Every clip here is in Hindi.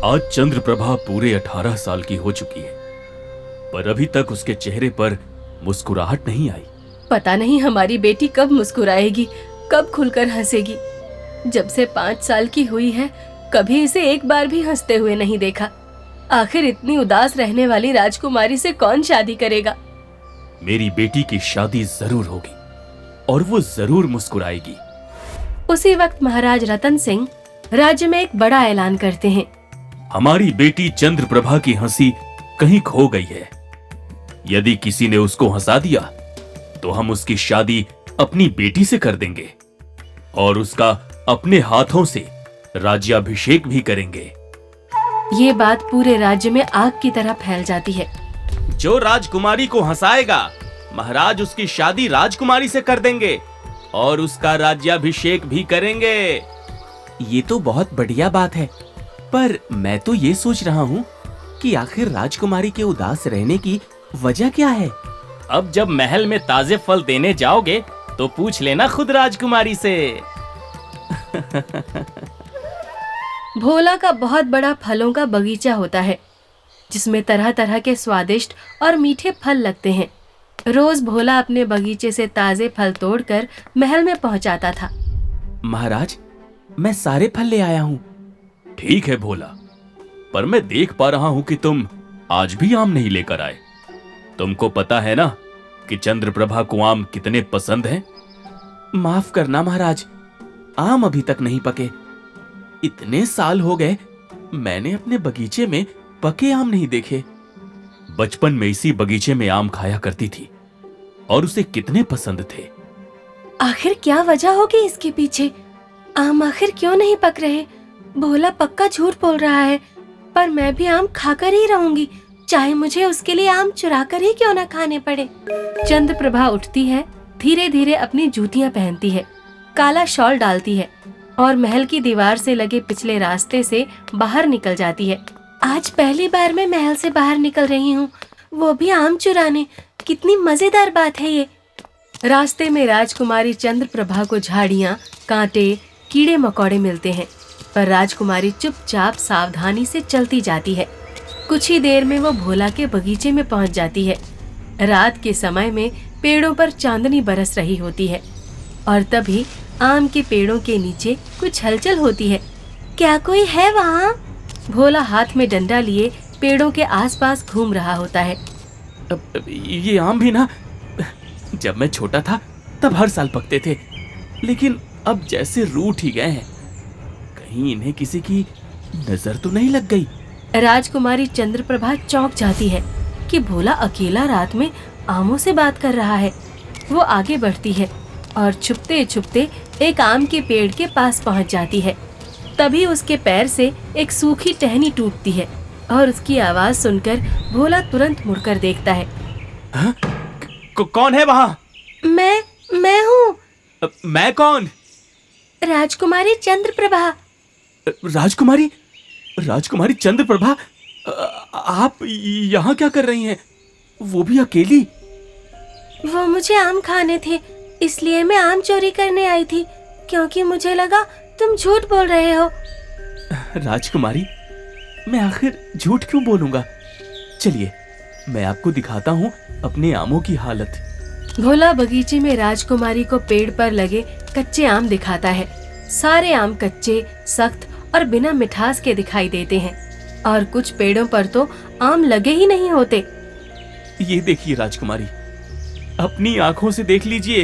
आज चंद्रप्रभा पूरे 18 साल की हो चुकी है, पर अभी तक उसके चेहरे पर मुस्कुराहट नहीं आई। पता नहीं हमारी बेटी कब मुस्कुराएगी, कब खुलकर हंसेगी। जब से 5 साल की हुई है, कभी इसे एक बार भी हंसते हुए नहीं देखा। आखिर इतनी उदास रहने वाली राजकुमारी से कौन शादी करेगा? मेरी बेटी की शादी जरूर होगी और वो जरूर मुस्कुराएगी। उसी वक्त महाराज रतन सिंह राज्य में एक बड़ा ऐलान करते हैं। हमारी बेटी चंद्रप्रभा की हंसी कहीं खो गई है। यदि किसी ने उसको हंसा दिया तो हम उसकी शादी अपनी बेटी से कर देंगे और उसका अपने हाथों से राज्याभिषेक भी करेंगे। ये बात पूरे राज्य में आग की तरह फैल जाती है। जो राजकुमारी को हंसाएगा, महाराज उसकी शादी राजकुमारी से कर देंगे और उसका राज्याभिषेक भी करेंगे। ये तो बहुत बढ़िया बात है, पर मैं तो ये सोच रहा हूँ कि आखिर राजकुमारी के उदास रहने की वजह क्या है? अब जब महल में ताजे फल देने जाओगे तो पूछ लेना खुद राजकुमारी से। भोला का बहुत बड़ा फलों का बगीचा होता है, जिसमें तरह तरह के स्वादिष्ट और मीठे फल लगते हैं। रोज भोला अपने बगीचे से ताजे फल तोड़कर महल में पहुंचाता था। महाराज, मैं सारे फल ले आया हूँ। ठीक है भोला, पर मैं देख पा रहा हूं कि तुम आज भी आम नहीं लेकर आए। तुमको पता है ना कि चंद्रप्रभा को आम कितने पसंद हैं? माफ करना महाराज, आम अभी तक नहीं पके। इतने साल हो गए, मैंने अपने बगीचे में पके आम नहीं देखे। बचपन में इसी बगीचे में आम खाया करती थी और उसे कितने पसंद थे। आखिर क्या वजह होगी इसके पीछे? आम आखिर क्यों नहीं पक रहे? भोला पक्का झूठ बोल रहा है, पर मैं भी आम खाकर ही रहूंगी, चाहे मुझे उसके लिए आम चुरा कर ही क्यों ना खाने पड़े। चंद्रप्रभा उठती है, धीरे धीरे अपनी जूतियां पहनती है, काला शॉल डालती है और महल की दीवार से लगे पिछले रास्ते से बाहर निकल जाती है। आज पहली बार मैं महल से बाहर निकल रही हूँ, वो भी आम चुराने। कितनी मजेदार बात है ये। रास्ते में राजकुमारी चंद्रप्रभा को झाड़ियाँ, कांटे, कीड़े मकोड़े मिलते हैं, पर राजकुमारी चुपचाप सावधानी से चलती जाती है। कुछ ही देर में वो भोला के बगीचे में पहुंच जाती है। रात के समय में पेड़ों पर चांदनी बरस रही होती है और तभी आम के पेड़ों के नीचे कुछ हलचल होती है। क्या कोई है वहाँ? भोला हाथ में डंडा लिए पेड़ों के आसपास घूम रहा होता है। ये आम भी ना, जब मैं छोटा था तब हर साल पकते थे, लेकिन अब जैसे रूठ ही गए हैं। कहीं इन्हें किसी की नजर तो नहीं लग गई? राजकुमारी चंद्रप्रभा चौंक जाती है कि भोला अकेला रात में आमों से बात कर रहा है। वो आगे बढ़ती है और छुपते छुपते एक आम के पेड़ के पास पहुंच जाती है। तभी उसके पैर से एक सूखी टहनी टूटती है और उसकी आवाज सुनकर भोला तुरंत मुड़कर देखता है। कौन है वहाँ? मैं हूँ। मैं कौन? राजकुमारी चंद्रप्रभा। राजकुमारी चंद्रप्रभा, आप यहाँ क्या कर रही हैं? वो भी अकेली? वो मुझे आम खाने थे, इसलिए मैं आम चोरी करने आई थी, क्योंकि मुझे लगा तुम झूठ बोल रहे हो। राजकुमारी, मैं आखिर झूठ क्यों बोलूंगा? चलिए, मैं आपको दिखाता हूँ अपने आमों की हालत। भोला बगीचे में राजकुमारी को पेड़ पर लगे कच्चे आम दिखाता है। सारे आम कच्चे, सख्त और बिना मिठास के दिखाई देते हैं और कुछ पेड़ों पर तो आम लगे ही नहीं होते। ये देखिए राजकुमारी, अपनी आंखों से देख लीजिए।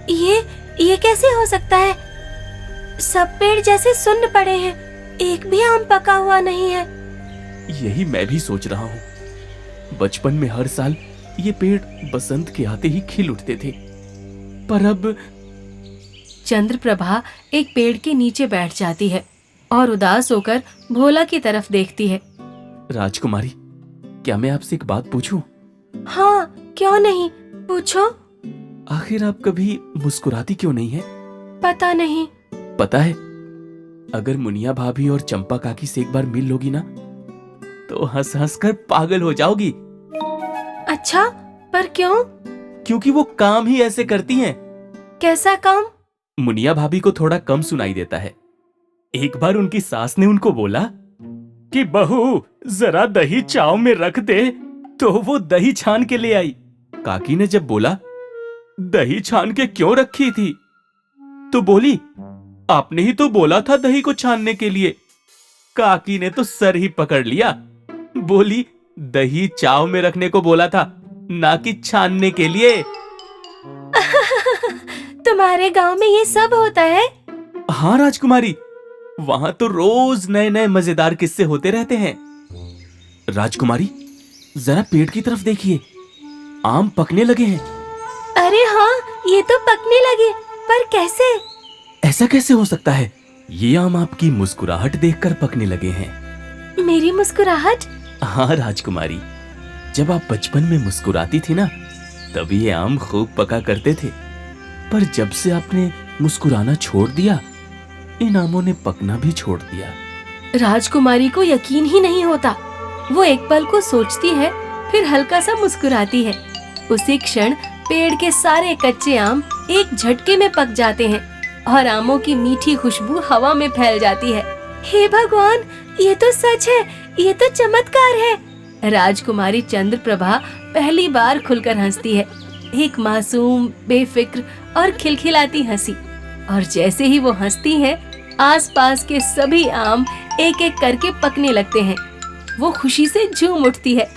ये कैसे हो सकता है? सब पेड़ जैसे सुन्न पड़े हैं, एक भी आम पका हुआ नहीं है। यही मैं भी सोच रहा हूँ। बचपन में हर साल ये पेड़ बसंत के आते ही खिल उठते थे, पर अब। चंद्रप्रभा एक पेड़ के नीचे बैठ जाती है और उदास होकर भोला की तरफ देखती है। राजकुमारी, क्या मैं आपसे एक बात पूछूं? हाँ, क्यों नहीं, पूछो। आखिर आप कभी मुस्कुराती क्यों नहीं है? पता नहीं। पता है, अगर मुनिया भाभी और चंपा काकी से एक बार मिल लोगी ना, तो हंस हंस कर पागल हो जाओगी। अच्छा, पर क्यों? क्योंकि वो काम ही ऐसे करती हैं। कैसा काम? मुनिया भाभी को थोड़ा कम सुनाई देता है। एक बार उनकी सास ने उनको बोला, कि बहू जरा दही चाव में रख दे, तो वो दही छान के ले आई। काकी ने जब बोला दही छान के क्यों रखी थी, तो बोली आपने ही तो बोला था दही को छानने के लिए। काकी ने तो सर ही पकड़ लिया, बोली दही चाव में रखने को बोला था, ना कि छानने के लिए। तुम्हारे गांव में ये सब होता है? हाँ राजकुमारी, वहां तो रोज नए नए मजेदार किस्से होते रहते हैं। राजकुमारी जरा पेड़ की तरफ देखिए, आम पकने लगे हैं। अरे हाँ, ये तो पकने लगे, पर कैसे? ऐसा कैसे हो सकता है? ये आम आपकी मुस्कुराहट देखकर पकने लगे हैं। मेरी मुस्कुराहट? हाँ राजकुमारी, जब आप बचपन में मुस्कुराती थी ना, तभी ये आम खूब पका करते थे। पर जब से आपने मुस्कुराना छोड़ दिया, इन आमों ने पकना भी छोड़ दिया। राजकुमारी को यकीन ही नहीं होता। वो एक पल को सोचती है, फिर हल्का सा मुस्कुराती है। उसी क्षण पेड़ के सारे कच्चे आम एक झटके में पक जाते हैं और आमों की मीठी खुशबू हवा में फैल जाती है। हे भगवान, ये तो सच है, ये तो चमत्कार है। राजकुमारी चंद्रप्रभा पहली बार खुलकर हंसती है, एक मासूम, बेफिक्र और खिलखिलाती हंसी। और जैसे ही वो हंसती है, आसपास के सभी आम एक एक करके पकने लगते हैं। वो खुशी से झूम उठती है।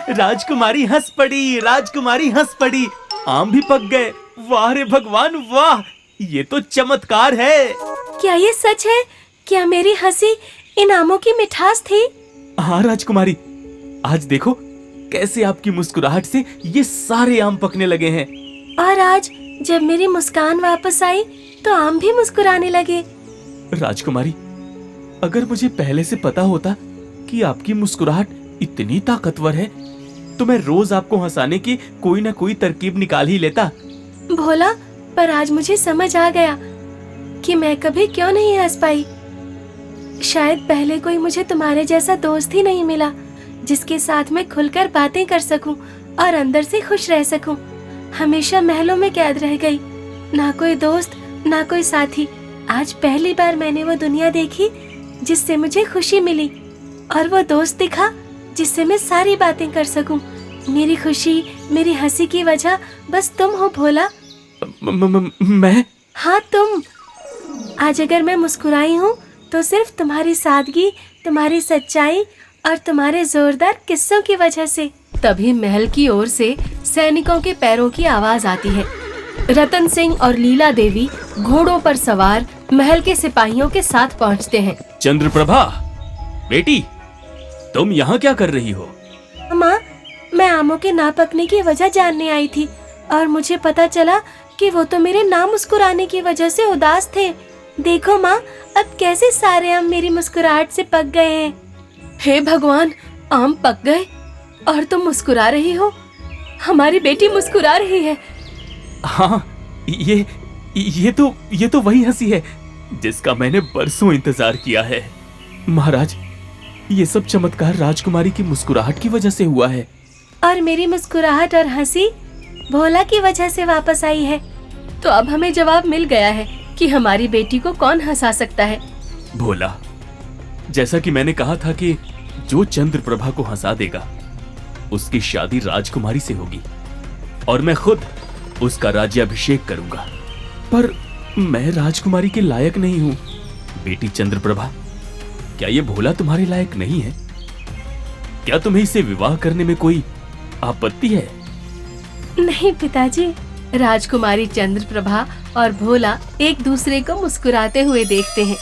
राजकुमारी हंस पड़ी, राजकुमारी हंस पड़ी, आम भी पक गए। वाह रे भगवान वाह, ये तो चमत्कार है। क्या ये सच है? क्या मेरी हंसी इन आमों की मिठास थी? हाँ राजकुमारी, आज देखो कैसे आपकी मुस्कुराहट से ये सारे आम पकने लगे हैं। और आज जब मेरी मुस्कान वापस आई तो आम भी मुस्कुराने लगे। राजकुमारी, अगर मुझे पहले से पता होता कि आपकी मुस्कुराहट इतनी ताकतवर है, तो मैं रोज आपको हंसाने की कोई ना कोई तरकीब निकाल ही लेता। भोला, पर आज मुझे समझ आ गया कि मैं कभी क्यों नहीं हंस पाई। शायद पहले कोई मुझे तुम्हारे जैसा दोस्त ही नहीं मिला, जिसके साथ मैं खुलकर बातें कर सकूं और अंदर से खुश रह सकूं। हमेशा महलों में कैद रह गई, ना कोई दोस्त, ना कोई साथी। आज पहली बार मैंने वो दुनिया देखी जिससे मुझे खुशी मिली, और वो दोस्त दिखा जिससे मैं सारी बातें कर सकूं। मेरी खुशी, मेरी हंसी की वजह बस तुम हो भोला। मैं? हाँ, तुम। आज अगर मैं मुस्कुराई हूँ तो सिर्फ तुम्हारी सादगी, तुम्हारी सच्चाई और तुम्हारे जोरदार किस्सों की वजह से। तभी महल की ओर से सैनिकों के पैरों की आवाज आती है। रतन सिंह और लीला देवी घोड़ों पर सवार महल के सिपाहियों के साथ पहुंचते हैं। चंद्रप्रभा, बेटी, तुम यहाँ क्या कर रही हो? माँ, मैं आमों के ना पकने की वजह जानने आई थी और मुझे पता चला कि वो तो मेरे ना मुस्कुराने की वजह से उदास थे। देखो माँ, अब कैसे सारे आम मेरी मुस्कुराहट से पक गए हैं। हे भगवान, आम पक गए और तुम मुस्कुरा रही हो। हमारी बेटी मुस्कुरा रही है। हाँ, ये तो वही हंसी है जिसका मैंने बरसों इंतजार किया है। महाराज, ये सब चमत्कार राजकुमारी की मुस्कुराहट की वजह से हुआ है। और मेरी मुस्कुराहट और हंसी भोला की वजह से वापस आई है। तो अब हमें जवाब मिल गया है कि हमारी बेटी को कौन हंसा सकता है। भोला, जैसा कि मैंने कहा था कि जो चंद्रप्रभा को हंसा देगा उसकी शादी राजकुमारी से होगी और मैं खुद उसका राज्याभिषेक करूंगा। पर मैं राजकुमारी के लायक नहीं हूं। बेटी चंद्रप्रभा, क्या ये भोला तुम्हारे लायक नहीं है? क्या तुम्हें इसे विवाह करने में कोई आपत्ति है? नहीं पिताजी। राजकुमारी चंद्रप्रभा और भोला एक दूसरे को मुस्कुराते हुए देखते हैं।